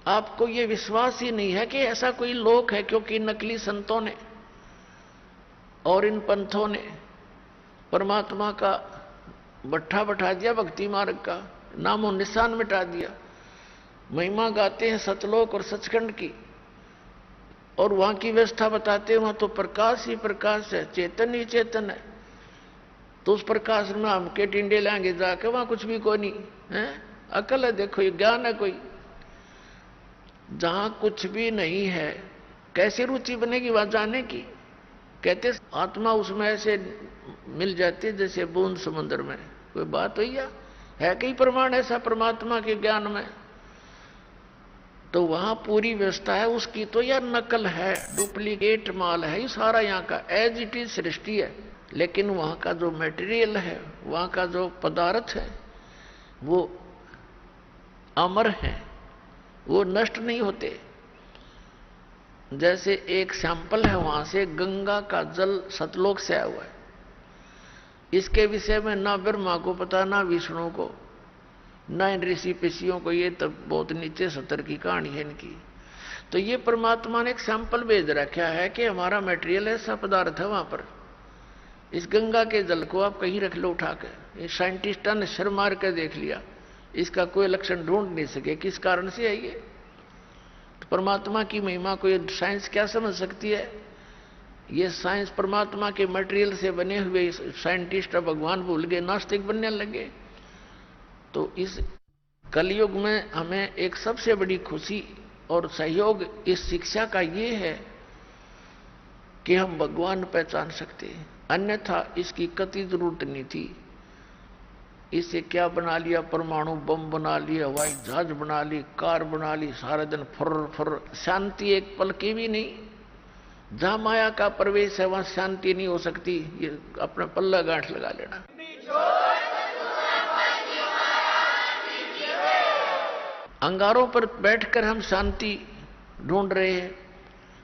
आपको ये विश्वास ही नहीं है कि ऐसा कोई लोक है, क्योंकि नकली संतों ने और इन पंथों ने परमात्मा का भट्ठा बैठा दिया, भक्ति मार्ग का नामो निशान मिटा दिया। महिमा गाते हैं सतलोक और सचखंड की, और वहां की व्यवस्था बताते हैं, वहां तो प्रकाश ही प्रकाश है, चेतन ही चेतन है। तो उस प्रकाश में हम के टिंडे लाएंगे जाके, वहां कुछ भी कोई नहीं है। अकल है, देखो ये ज्ञान है कोई। जहां कुछ भी नहीं है कैसे रुचि बनेगी वहां जाने की। कहते आत्मा उसमें ऐसे मिल जाती है जैसे बूंद समुद्र में। कोई बात हुई है कई प्रमाण ऐसा परमात्मा के ज्ञान में। तो वहां पूरी व्यवस्था है उसकी, तो यह नकल है, डुप्लीकेट माल है ये सारा। यहाँ का एज इट इज सृष्टि है, लेकिन वहां का जो मटेरियल है, वहां का जो पदार्थ है, वो अमर है, वो नष्ट नहीं होते। जैसे एक सैंपल है वहां से, गंगा का जल सतलोक से आया हुआ है। इसके विषय में ना ब्रह्मा को पता, ना विष्णु को, ना इन ऋषि पिषियों को। ये तो बहुत नीचे स्तर की कहानी है इनकी। तो ये परमात्मा ने एक सैंपल भेज रखा है कि हमारा मटेरियल ऐसा पदार्थ है वहां पर। इस गंगा के जल को आप कहीं रख लो उठा कर। ये साइंटिस्टों ने सर मार कर देख लिया, इसका कोई लक्षण ढूंढ नहीं सके किस कारण से है ये। तो परमात्मा की महिमा को ये साइंस क्या समझ सकती है? ये साइंस परमात्मा के मटेरियल से बने हुए साइंटिस्ट भगवान भूल गए, नास्तिक बनने लगे। तो इस कलयुग में हमें एक सबसे बड़ी खुशी और सहयोग इस शिक्षा का ये है कि हम भगवान पहचान सकते हैं, अन्यथा इसकी कतई जरूरत नहीं थी। इससे क्या बना लिया, परमाणु बम बना लिया, हवाई जहाज बना ली, कार बना ली, सारा दिन फुर फुर, शांति एक पल की भी नहीं। जहां माया का प्रवेश है वहां शांति नहीं हो सकती। ये अपना पल्ला गांठ लगा लेना। अंगारों पर बैठकर हम शांति ढूंढ रहे हैं,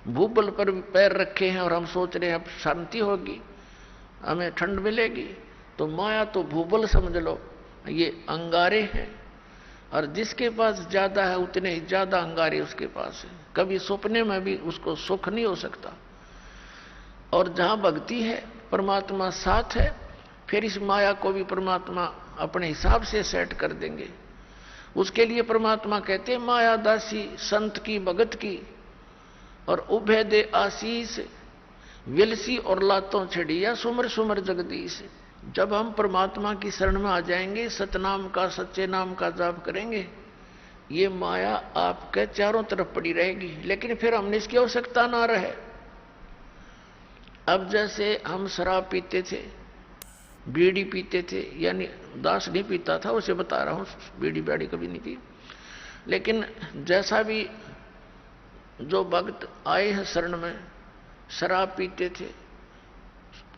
भूबल पर पैर रखे हैं और हम सोच रहे हैं अब शांति होगी, हमें ठंड मिलेगी। तो माया तो भूबल समझ लो, ये अंगारे हैं, और जिसके पास ज्यादा है उतने ही ज्यादा अंगारे उसके पास है। कभी सपने में भी उसको सुख नहीं हो सकता। और जहां भक्ति है, परमात्मा साथ है, फिर इस माया को भी परमात्मा अपने हिसाब से सेट कर देंगे। उसके लिए परमात्मा कहते हैं माया दासी संत की भगत की, और उभय दे आशीष विलसी और लातों छड़िया सुमर सुमर जगदीश। जब हम परमात्मा की शरण में आ जाएंगे, सतनाम का सच्चे नाम का जाप करेंगे, ये माया आपके चारों तरफ पड़ी रहेगी, लेकिन फिर हमने इसकी आवश्यकता ना रहे। अब जैसे हम शराब पीते थे, बीड़ी पीते थे, यानी दास नहीं पीता था उसे बता रहा हूं, बीड़ी बैड़ी कभी नहीं पी, लेकिन जैसा भी जो भक्त आए हैं शरण में, शराब पीते थे,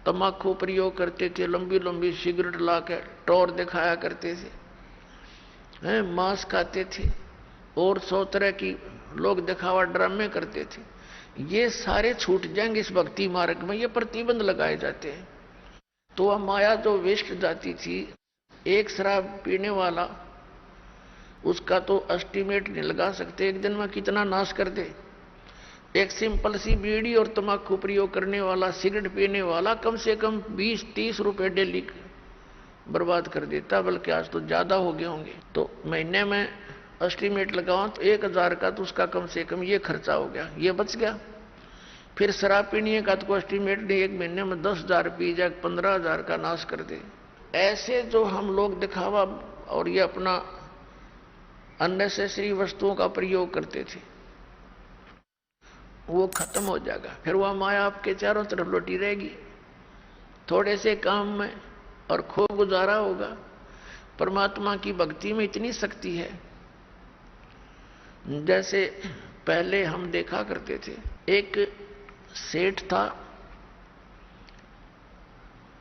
तम्बाकू प्रयोग करते थे, लंबी लंबी सिगरेट लाकर टौर दिखाया करते थे, मांस खाते थे, और 100 तरह की लोग दिखावा ड्रामे करते थे। ये सारे छूट जाएंगे इस भक्ति मार्ग में, ये प्रतिबंध लगाए जाते हैं। तो वह माया जो वेस्ट जाती थी, एक शराब पीने वाला, उसका तो एस्टिमेट नहीं लगा सकते एक दिन में कितना नाश कर दे। एक सिंपल सी बीड़ी और तम्बाकू प्रयोग करने वाला, सिगरेट पीने वाला, कम से कम 20-30 रुपए डेली बर्बाद कर देता, बल्कि आज तो ज्यादा हो गए होंगे। तो महीने में एस्टिमेट लगाओ तो 1000 का, तो उसका कम से कम ये खर्चा हो गया, ये बच गया। फिर शराब पीने का तो कोई एस्टिमेट नहीं, एक महीने में 10,000 पी जाए, 15,000 का नाश कर दे। ऐसे जो हम लोग दिखावा और ये अपना अननेसेसरी वस्तुओं का प्रयोग करते थे, वो खत्म हो जाएगा। फिर वह माया आपके चारों तरफ लौटी रहेगी, थोड़े से काम में और खूब गुजारा होगा। परमात्मा की भक्ति में इतनी शक्ति है। जैसे पहले हम देखा करते थे, एक सेठ था,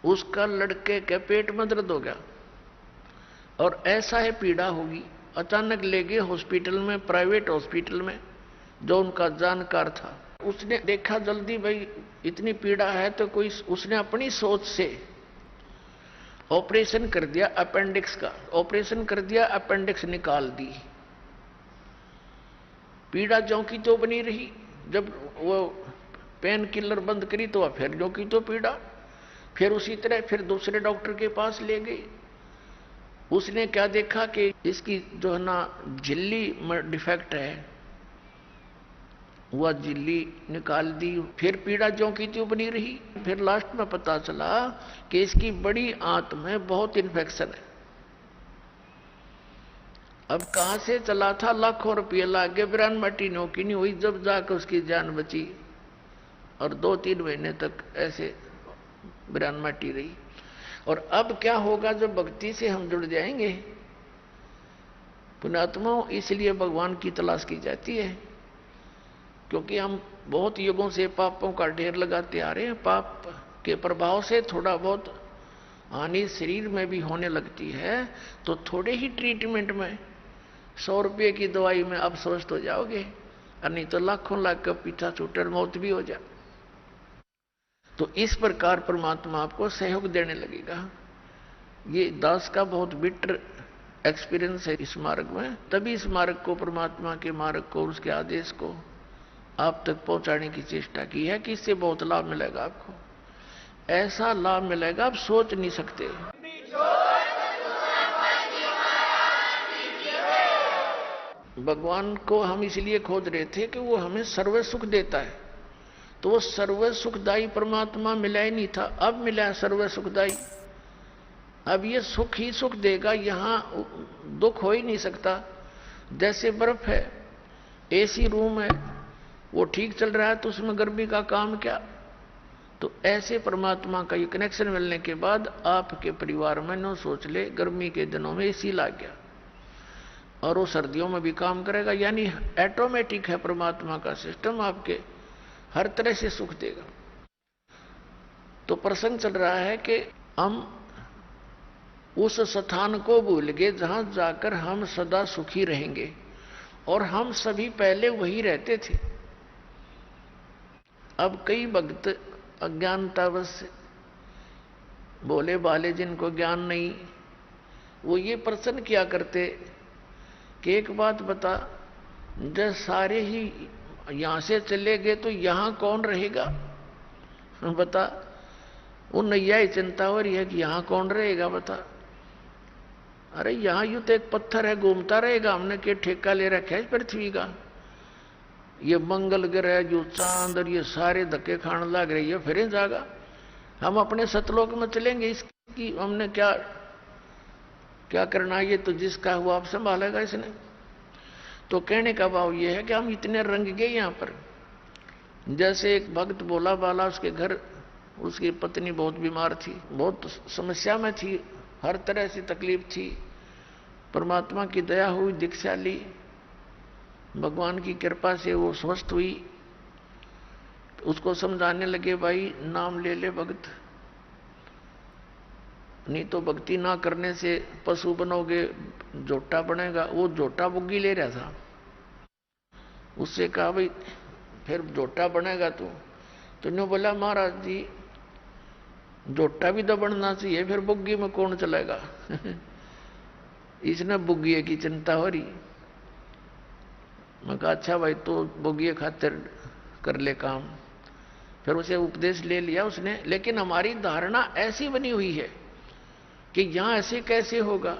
उसका लड़के के पेट में दर्द हो गया और ऐसा है पीड़ा होगी, अचानक ले गए हॉस्पिटल में, प्राइवेट हॉस्पिटल में, जो उनका जानकार था। उसने देखा जल्दी, भाई इतनी पीड़ा है, तो कोई, उसने अपनी सोच से ऑपरेशन कर दिया अपेंडिक्स का, ऑपरेशन कर दिया, अपेंडिक्स निकाल दी। पीड़ा ज्यों की तो बनी रही। जब वो पेन किलर बंद करी तो फिर ज्यों की तो पीड़ा। फिर उसी तरह फिर दूसरे डॉक्टर के पास ले गई। उसने क्या देखा कि इसकी जो है ना झिल्ली में डिफेक्ट है, वह झिल्ली निकाल दी। फिर पीड़ा ज्यों की त्यों बनी रही। फिर लास्ट में पता चला कि इसकी बड़ी आंत में बहुत इन्फेक्शन है। अब कहां से चला था, लाखों रुपये लागे, बिरान माटी नौकी नहीं हुई, जब जाकर उसकी जान बची। और 2-3 महीने तक ऐसे बिरान माटी रही। और अब क्या होगा जब भक्ति से हम जुड़ जाएंगे। पुण्यात्माओं, इसलिए भगवान की तलाश की जाती है, क्योंकि हम बहुत युगों से पापों का ढेर लगाते आ रहे हैं। पाप के प्रभाव से थोड़ा बहुत हानि शरीर में भी होने लगती है, तो थोड़े ही ट्रीटमेंट में 100 रुपये की दवाई में आप स्वस्थ हो जाओगे, और नहीं तो लाखों लाख का पीछा छूटर मौत भी हो जाए। तो इस प्रकार परमात्मा आपको सहयोग देने लगेगा। ये दास का बहुत बिटर एक्सपीरियंस है इस मार्ग में। तभी इस मार्ग को, परमात्मा के मार्ग को, उसके आदेश को आप तक पहुंचाने की चेष्टा की है कि इससे बहुत लाभ मिलेगा आपको। ऐसा लाभ मिलेगा आप सोच नहीं सकते। भगवान को हम इसलिए खोज रहे थे कि वो हमें सर्व सुख देता है। तो वो सर्व सुखदायी परमात्मा मिला ही नहीं था, अब मिला है सर्व सुखदायी। अब ये सुख ही सुख देगा, यहां दुख हो ही नहीं सकता। जैसे बर्फ है, एसी रूम है, वो ठीक चल रहा है तो उसमें गर्मी का काम क्या। तो ऐसे परमात्मा का ये कनेक्शन मिलने के बाद आपके परिवार में न सोच ले, गर्मी के दिनों में एसी लग गया और वो सर्दियों में भी काम करेगा। यानी ऑटोमेटिक है परमात्मा का सिस्टम, आपके हर तरह से सुख देगा। तो प्रसंग चल रहा है कि हम उस स्थान को भूल गए जहां जाकर हम सदा सुखी रहेंगे, और हम सभी पहले वही रहते थे। अब कई भक्त अज्ञानतावश भोले भाले, जिनको ज्ञान नहीं, वो ये प्रश्न किया करते कि एक बात बता, जब सारे ही यहां से चले गए तो यहां कौन रहेगा। बता, वो नैया ही चिंता हो रही है कि यहां कौन रहेगा बता। अरे यहां यूं तो एक पत्थर है, घूमता रहेगा, हमने क्या ठेका ले रखा है पृथ्वी का। ये मंगल ग्रह, जो चांद और ये सारे धक्के खाने लग रही है, फिर जागा हम अपने सतलोक में चलेंगे। इसकी हमने क्या क्या करना, ये तो जिसका हुआ आप संभालेगा इसने। तो कहने का भाव ये है कि हम इतने रंग गए यहां पर। जैसे एक भक्त भोला बाला, उसके घर उसकी पत्नी बहुत बीमार थी, बहुत समस्या में थी, हर तरह से तकलीफ थी। परमात्मा की दया हुई, दीक्षा ली, भगवान की कृपा से वो स्वस्थ हुई। तो उसको समझाने लगे, भाई नाम ले ले भक्त, नहीं तो भक्ति ना करने से पशु बनोगे, जोटा बनेगा। वो जोटा बुग्गी ले रहा था। उससे कहा, भाई फिर जोटा बनेगा तो ने बोला, महाराज जी जोटा भी तो बनना चाहिए, फिर बुग्गी में कौन चलेगा। इसने बुग्गी की चिंता हो रही। मैं कहा, अच्छा भाई तो बुग्गी खातिर कर ले काम। फिर उसे उपदेश ले लिया उसने। लेकिन हमारी धारणा ऐसी बनी हुई है कि यहां ऐसे कैसे होगा।